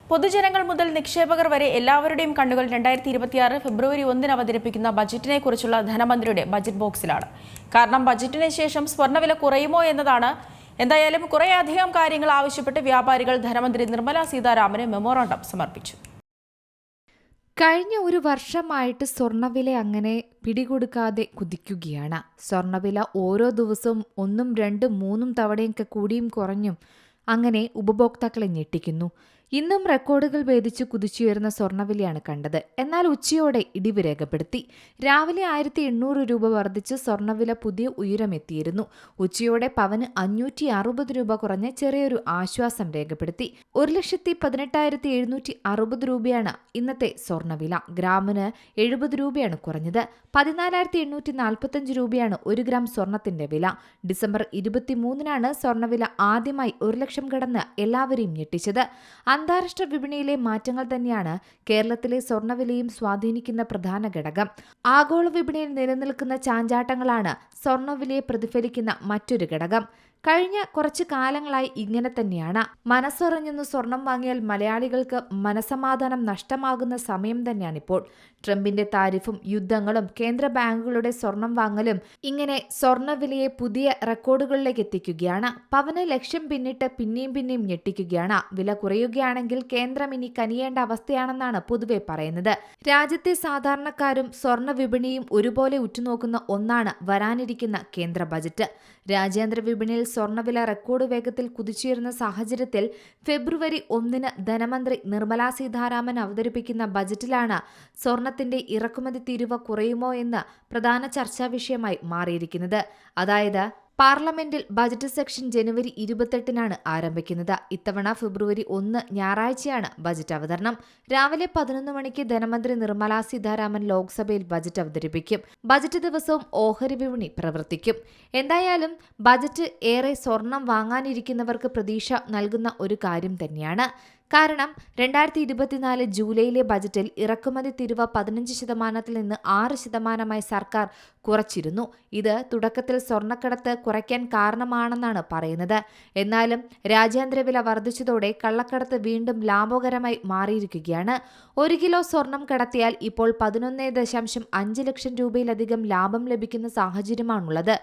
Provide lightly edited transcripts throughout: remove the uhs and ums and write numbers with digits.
പൊതുജനങ്ങൾ മുതൽ നിക്ഷേപകർ വരെ എല്ലാവരുടെയും കണ്ണുകൾ 2026 ഫെബ്രുവരി 1 അവതരിപ്പിക്കുന്ന ബജറ്റിനെ കുറിച്ചുള്ള ധനമന്ത്രിയുടെ ബജറ്റ് ബോക്സിലാണ്. കാരണം ബജറ്റിന് ശേഷം സ്വർണ്ണവില കുറയുമോ എന്നതാണ്. എന്തായാലും കുറേയധികം കാര്യങ്ങൾ ആവശ്യപ്പെട്ട് വ്യാപാരികൾ ധനമന്ത്രി നിർമ്മല സീതാരാമന് മെമ്മോറാണ്ടം സമർപ്പിച്ചു. കഴിഞ്ഞ ഒരു വർഷമായിട്ട് സ്വർണ്ണവില അങ്ങനെ പിടികൊടുക്കാതെ കുതിക്കുകയാണ്. സ്വർണ്ണവില ഓരോ ദിവസവും 1, 2, 3 തവണയൊക്കെ കൂടിയും കുറഞ്ഞും അങ്ങനെ ഉപഭോക്താക്കളെ ഞെട്ടിക്കുന്നു. ഇന്നും റെക്കോർഡുകൾ ഭേദിച്ച് കുതിച്ചുയരുന്ന സ്വർണ്ണവിലയാണ് കണ്ടത്. എന്നാൽ ഉച്ചയോടെ ഇടിവ് രേഖപ്പെടുത്തി. രാവിലെ 1800 രൂപ വർദ്ധിച്ച് സ്വർണ്ണവില പുതിയ ഉയരമെത്തിയിരുന്നു. ഉച്ചയോടെ പവന് 560 രൂപ കുറഞ്ഞ് ചെറിയൊരു ആശ്വാസം രേഖപ്പെടുത്തി. 1,18,760 രൂപയാണ് ഇന്നത്തെ സ്വർണ്ണവില. ഗ്രാമിന് 70 രൂപയാണ് കുറഞ്ഞത്. 14,845 രൂപയാണ് 1 ഗ്രാം സ്വർണത്തിന്റെ വില. ഡിസംബർ 23-നാണ് സ്വർണ്ണവില ആദ്യമായി 1 ലക്ഷം കടന്ന് എല്ലാവരെയും ഞെട്ടിച്ചത്. അന്താരാഷ്ട്ര വിപണിയിലെ മാറ്റങ്ങൾ തന്നെയാണ് കേരളത്തിലെ സ്വർണ്ണവിലയും സ്വാധീനിക്കുന്ന പ്രധാന ഘടകം. ആഗോള വിപണിയിൽ നിലനിൽക്കുന്ന ചാഞ്ചാട്ടങ്ങളാണ് സ്വർണ്ണവിലയെ പ്രതിഫലിക്കുന്ന മറ്റൊരു ഘടകം. കഴിഞ്ഞ കുറച്ചു കാലങ്ങളായി ഇങ്ങനെ തന്നെയാണ്. മനസ്സറിഞ്ഞെന്ന് സ്വർണം വാങ്ങിയാൽ മലയാളികൾക്ക് മനസമാധാനം നഷ്ടമാകുന്ന സമയം തന്നെയാണിപ്പോൾ. ട്രംപിന്റെ താരിഫും യുദ്ധങ്ങളും കേന്ദ്ര ബാങ്കുകളുടെ സ്വർണം വാങ്ങലും ഇങ്ങനെ സ്വർണ്ണവിലയെ പുതിയ റെക്കോർഡുകളിലേക്ക് എത്തിക്കുകയാണ്. പവന് ലക്ഷം പിന്നിട്ട് പിന്നെയും ഞെട്ടിക്കുകയാണ്. വില കുറയുകയാണെങ്കിൽ കേന്ദ്രം ഇനി കനിയേണ്ട അവസ്ഥയാണെന്നാണ് പൊതുവെ പറയുന്നത്. രാജ്യത്തെ സാധാരണക്കാരും സ്വർണ്ണ വിപണിയും ഒരുപോലെ ഉറ്റുനോക്കുന്ന ഒന്നാണ് വരാനിരിക്കുന്ന കേന്ദ്ര ബജറ്റ്. രാജ്യാന്തര വിപണിയിൽ സ്വർണ്ണവില റെക്കോർഡ് വേഗത്തിൽ കുതിച്ചുയരുന്ന സാഹചര്യത്തിൽ ഫെബ്രുവരി 1 ധനമന്ത്രി നിർമ്മല സീതാരാമൻ അവതരിപ്പിക്കുന്ന ബജറ്റിലാണ് സ്വർണത്തിന്റെ ഇറക്കുമതി തീരുവ കുറയുമോ എന്ന് പ്രധാന ചർച്ചാ വിഷയമായി മാറിയിരിക്കുന്നത്. അതായത് പാർലമെന്റിൽ ബജറ്റ് സെക്ഷൻ ജനുവരി 28-നാണ് ആരംഭിക്കുന്നത്. ഇത്തവണ ഫെബ്രുവരി 1 ഞായറാഴ്ചയാണ് ബജറ്റ് അവതരണം. രാവിലെ 11 മണിക്ക് ധനമന്ത്രി നിർമ്മല സീതാരാമൻ ലോക്സഭയിൽ ബജറ്റ് അവതരിപ്പിക്കും. ബജറ്റ് ദിവസവും ഓഹരി വിപണി പ്രവർത്തിക്കും. എന്തായാലും ബജറ്റ് ഏറെ സ്വർണം വാങ്ങാനിരിക്കുന്നവർക്ക് പ്രതീക്ഷ നൽകുന്ന ഒരു കാര്യം തന്നെയാണ്. കാരണം 2024 ജൂലൈയിലെ ബജറ്റിൽ ഇറക്കുമതി തീരുവ 15% നിന്ന് 6% സർക്കാർ കുറച്ചിരുന്നു. ഇത് തുടക്കത്തിൽ സ്വർണ്ണക്കടത്ത് കുറയ്ക്കാൻ കാരണമാണെന്നാണ് പറയുന്നത്. എന്നാലും രാജ്യാന്തര വില വർദ്ധിച്ചതോടെ കള്ളക്കടത്ത് വീണ്ടും ലാഭകരമായി മാറിയിരിക്കുകയാണ്. 1 കിലോ സ്വർണം കടത്തിയാൽ ഇപ്പോൾ 11.5 ലക്ഷം രൂപയിലധികം ലാഭം ലഭിക്കുന്ന സാഹചര്യമാണുള്ളത്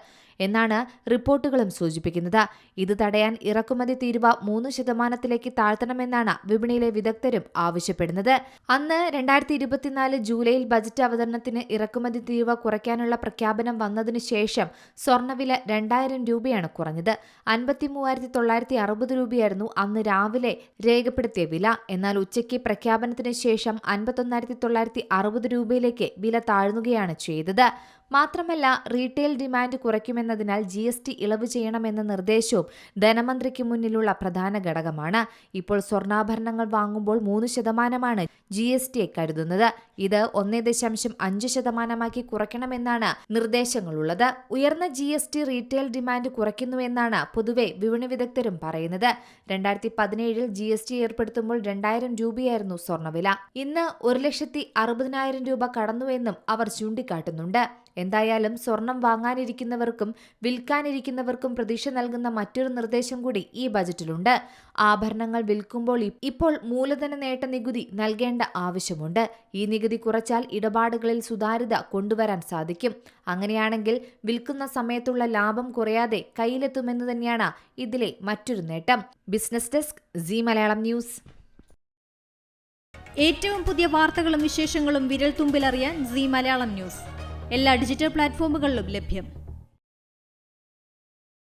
എന്നാണ് റിപ്പോർട്ടുകളും സൂചിപ്പിക്കുന്നത്. ഇത് തടയാൻ ഇറക്കുമതി തീരുവ 3% താഴ്ത്തണമെന്നാണ് വിപണിയിലെ വിദഗ്ധരും ആവശ്യപ്പെടുന്നത്. അന്ന് 2024 ജൂലൈയിൽ ബജറ്റ് അവതരണത്തിന് ഇറക്കുമതി തീരുവ കുറയ്ക്കാനുള്ള പ്രഖ്യാപനം വന്നതിനു ശേഷം സ്വർണ്ണവില 2000 രൂപയാണ് കുറഞ്ഞത്. 53,960 രൂപയായിരുന്നു അന്ന് രാവിലെ രേഖപ്പെടുത്തിയ വില. എന്നാൽ ഉച്ചയ്ക്ക് പ്രഖ്യാപനത്തിന് ശേഷം 51,960 രൂപയിലേക്ക് വില താഴ്ന്നുകയാണ് ചെയ്തത്. മാത്രമല്ല റീറ്റെയിൽ ഡിമാൻഡ് കുറയ്ക്കുമെന്നതിനാൽ GST ഇളവ് ചെയ്യണമെന്ന നിർദ്ദേശവും ധനമന്ത്രിക്ക് മുന്നിലുള്ള പ്രധാന ഘടകമാണ്. ഇപ്പോൾ സ്വർണ്ണാഭരണങ്ങൾ വാങ്ങുമ്പോൾ 3% GST കരുതുന്നത്. ഇത് 1.5% കുറയ്ക്കണമെന്നാണ് നിർദ്ദേശങ്ങളുള്ളത്. ഉയർന്ന GST റീറ്റെയിൽ ഡിമാൻഡ് കുറയ്ക്കുന്നുവെന്നാണ് പൊതുവെ വിപണി വിദഗ്ധരും പറയുന്നത്. 2017 GST ഏർപ്പെടുത്തുമ്പോൾ 2000 രൂപയായിരുന്നു സ്വർണ്ണവില. ഇന്ന് 1,60,000 രൂപ കടന്നുവെന്നും അവർ ചൂണ്ടിക്കാട്ടുന്നുണ്ട്. എന്തായാലും സ്വർണം വാങ്ങാനിരിക്കുന്നവർക്കും വിൽക്കാനിരിക്കുന്നവർക്കും പ്രതീക്ഷ നൽകുന്ന മറ്റൊരു നിർദ്ദേശം കൂടി ഈ ബജറ്റിലുണ്ട്. ആഭരണങ്ങൾ വിൽക്കുമ്പോൾ ഇപ്പോൾ മൂലധന നേട്ട നികുതി നൽകേണ്ട ആവശ്യമുണ്ട്. ഈ നികുതി കുറച്ചാൽ ഇടപാടുകളിൽ സുതാര്യത കൊണ്ടുവരാൻ സാധിക്കും. അങ്ങനെയാണെങ്കിൽ വിൽക്കുന്ന സമയത്തുള്ള ലാഭം കുറയാതെ കയ്യിലെത്തുമെന്ന് തന്നെയാണ് ഇതിലെ മറ്റൊരു നേട്ടം. Business desk, Zee Malayalam news. ഏറ്റവും പുതിയ വാർത്തകളും വിശേഷങ്ങളും വിരൽ തുമ്പിലറിയാൻ സീ മലയാളം ന്യൂസ് എല്ലാ ഡിജിറ്റൽ പ്ലാറ്റ്ഫോമുകളിലും ലഭ്യം.